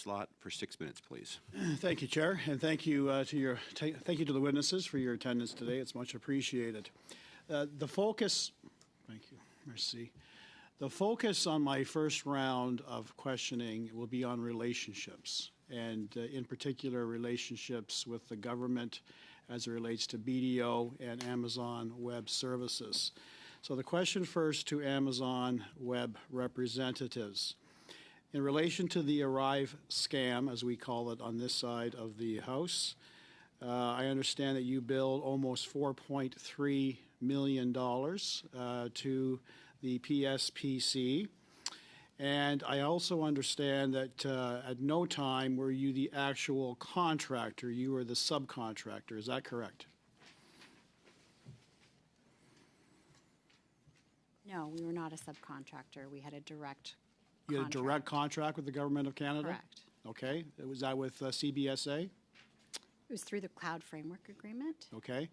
slot for 6 minutes, please. Thank you, Chair, and thank you to the witnesses for your attendance today. It's much appreciated. The focus, thank you, merci. The focus on my first round of questioning will be on relationships, and in particular relationships with the government as it relates to BDO and Amazon Web Services. So the question first to Amazon Web representatives. In relation to the Arrive scam, as we call it on this side of the House, I understand that you billed almost $4.3 million to the PSPC. And I also understand that at no time were you the actual contractor, you were the subcontractor. Is that correct? No, we were not a subcontractor. We had a direct contract. You had a direct contract with the Government of Canada? Correct. Okay. Was that with CBSA? It was through the Cloud Framework Agreement. Okay.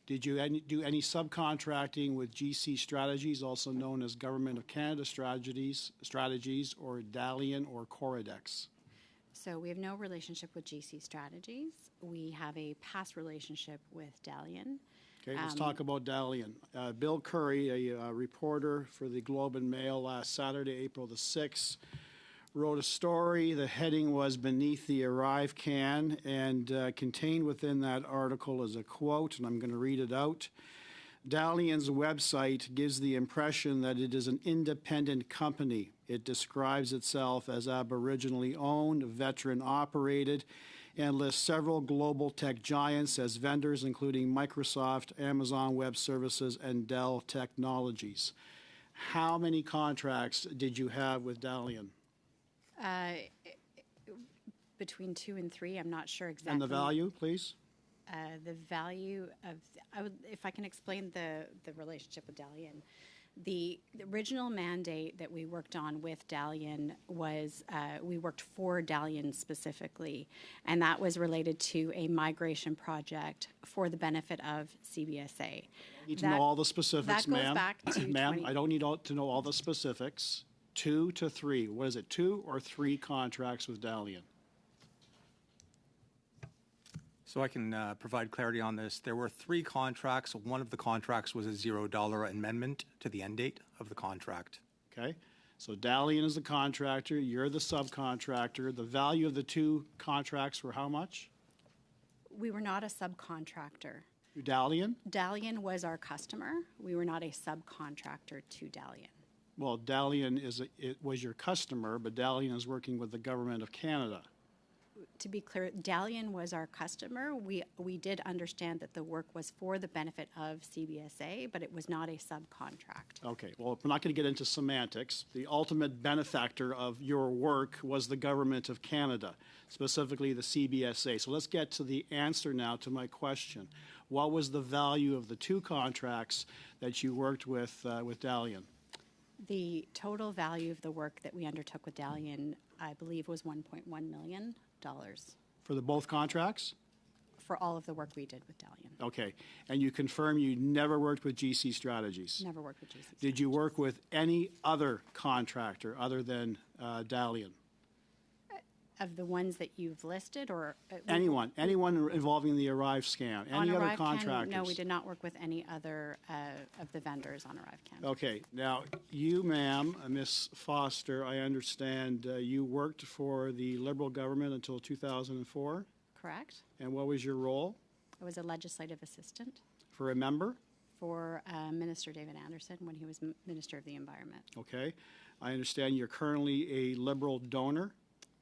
Did you do any subcontracting with GC Strategies, also known as Government of Canada Strategies, or Dian or Coridex? So we have no relationship with GC Strategies. We have a past relationship with Dian. Okay, let's talk about Dian. Bill Curry, a reporter for the Globe and Mail last Saturday, April the 6th, wrote a story. The heading was Beneath the ArriveCan, and contained within that article is a quote, and I'm going to read it out. Dian's website gives the impression that it is an independent company. It describes itself as Aboriginally owned, veteran operated, and lists several global tech giants as vendors, including Microsoft, Amazon Web Services, and Dell Technologies. How many contracts did you have with Dian? Between 2 and 3, I'm not sure exactly. And the value, please? The value of, if I can explain the relationship with Dian. The original mandate that we worked on with Dian was, we worked for Dian specifically, and that was related to a migration project for the benefit of CBSA. I need to know all the specifics, ma'am. That goes back to Ma'am, I don't need to know all the specifics. 2 to 3. What is it, 2 or 3 contracts with Dian? So I can provide clarity on this. There were 3 contracts. One of the contracts was a $0 amendment to the end date of the contract. Okay. So Dian is the contractor. You're the subcontractor. The value of the 2 contracts were how much? We were not a subcontractor. Dian? Dian was our customer. We were not a subcontractor to Dian. Well, Dian was your customer, but Dian is working with the Government of Canada. To be clear, Dian was our customer. We did understand that the work was for the benefit of CBSA, but it was not a subcontract. Okay, well, we're not going to get into semantics. The ultimate benefactor of your work was the Government of Canada, specifically the CBSA. So let's get to the answer now to my question. What was the value of the 2 contracts that you worked with Dian? The total value of the work that we undertook with Dian, I believe, was $1.1 million. For the both contracts? For all of the work we did with Dian. Okay. And you confirm you never worked with GC Strategies? Never worked with GC Strategies. Did you work with any other contractor other than Dian? Of the ones that you've listed, or anyone involving the Arrive scam, any other contractors? No, we did not work with any other of the vendors on ArriveCan. Okay, now you, ma'am, Miss Foster, I understand you worked for the Liberal government until 2004. Correct. And what was your role? I was a legislative assistant. For a member? For Minister David Anderson when he was Minister of the Environment. Okay, I understand you're currently a Liberal donor.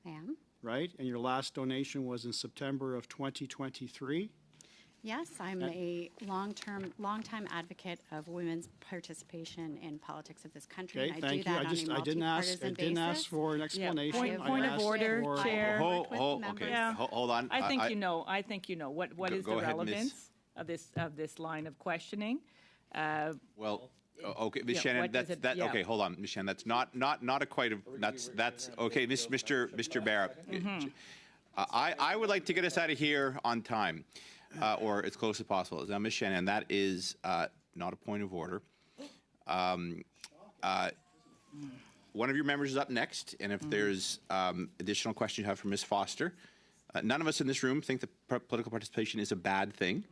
I am. Right? And your last donation was in September of 2023? Yes, I'm a long-time advocate of women's participation in politics of this country. Okay, and thank you. I didn't ask for an explanation. Yeah. Point of order, Chair. Hold on. I think you know. What is the relevance of this line of questioning? Well. Okay, Ms. Shannon, okay, hold on, Ms. Shannon, that's not a quite a, that's, okay, Mr. Barrett. Mm-hmm. I would like to get us out of here on time, or as close as possible. Now, Ms. Shannon, that is not a point of order. one of your members is up next, and if there's additional questions you have for Ms. Foster, none of us in this room think that political participation is a bad thing.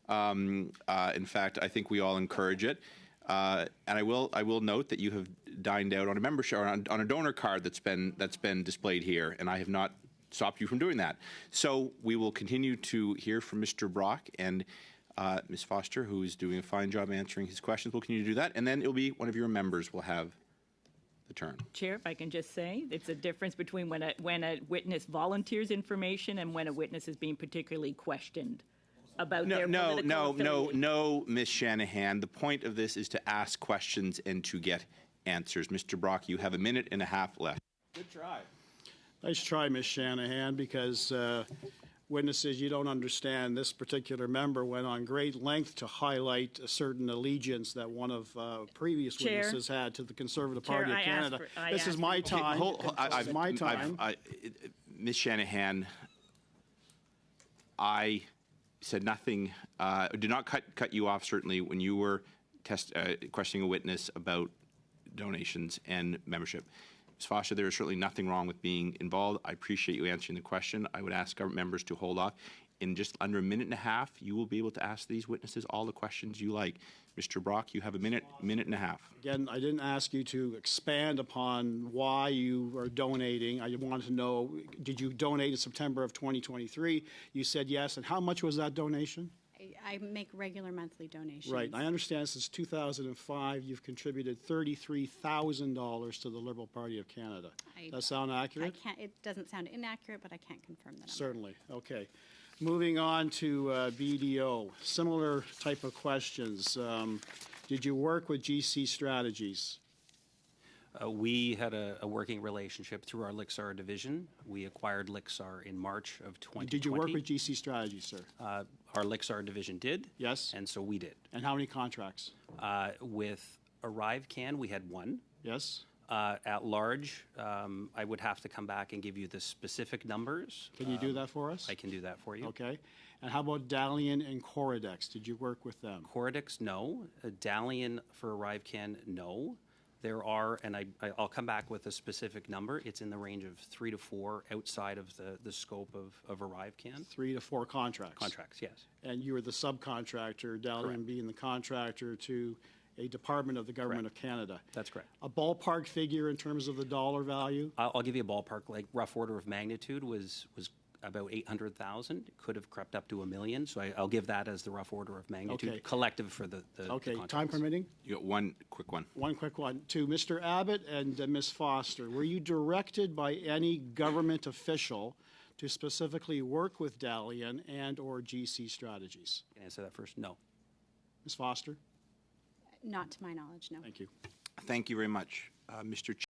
In fact, I think we all encourage it. And I will note that you have dined out on a membership or on a donor card that's been displayed here, and I have not stopped you from doing that. So we will continue to hear from Mr. Brock, and Ms. Foster, who is doing a fine job answering his questions, will continue to do that, and then it'll be one of your members will have the turn. Chair, if I can just say, it's a difference between when a witness volunteers information and when a witness is being particularly questioned about their political affiliation. No, Ms. Shanahan. The point of this is to ask questions and to get answers. Mr. Brock, you have a minute and a half left. Good try. Nice try, Ms. Shanahan, because witnesses, you don't understand. This particular member went on great length to highlight a certain allegiance that one of previous witnesses had to the Conservative Party of Canada. This is my time. This is my time. Ms. Shanahan, I said nothing, did not cut you off, certainly, when you were questioning a witness about donations and membership. Ms. Foster, there is certainly nothing wrong with being involved. I appreciate you answering the question. I would ask our members to hold off. In just under a minute and a half, you will be able to ask these witnesses all the questions you like. Mr. Brock, you have a minute and a half. Again, I didn't ask you to expand upon why you are donating. I wanted to know, did you donate in September of 2023? You said yes. And how much was that donation? I make regular monthly donations. Right. I understand since 2005, you've contributed $33,000 to the Liberal Party of Canada. Does that sound accurate? It doesn't sound inaccurate, but I can't confirm that. Certainly. Okay. Moving on to BDO. Similar type of questions. Did you work with GC Strategies? We had a working relationship through our Lixar division. We acquired Lixar in March of 2020. Did you work with GC Strategies, sir? Our Lixar division did. Yes. And so we did. And how many contracts? With ArriveCan, we had one. Yes. At large, I would have to come back and give you the specific numbers. Can you do that for us? I can do that for you. Okay. And how about Dalian and Coridex? Did you work with them? Coridex, no. Dalian for ArriveCan, no. There are, and I'll come back with a specific number. It's in the range of 3 to 4 outside of the scope of ArriveCan. 3 to 4 contracts? Contracts, yes. And you were the subcontractor, Dalian Correct. being the contractor to a department of the Government Correct. of Canada. That's correct. A ballpark figure in terms of the dollar value? I'll give you a ballpark, like rough order of magnitude was about 800,000. It could have crept up to $1 million, so I'll give that as the rough order of magnitude. Okay. Collective for the Okay, contracts. time permitting? You got one quick one. One quick one. To Mr. Abbott and Ms. Foster, were you directed by any government official to specifically work with Dalian and or GC Strategies? Can I answer that first? No. Ms. Foster? Not to my knowledge, no. Thank you. Thank you very much. Mr.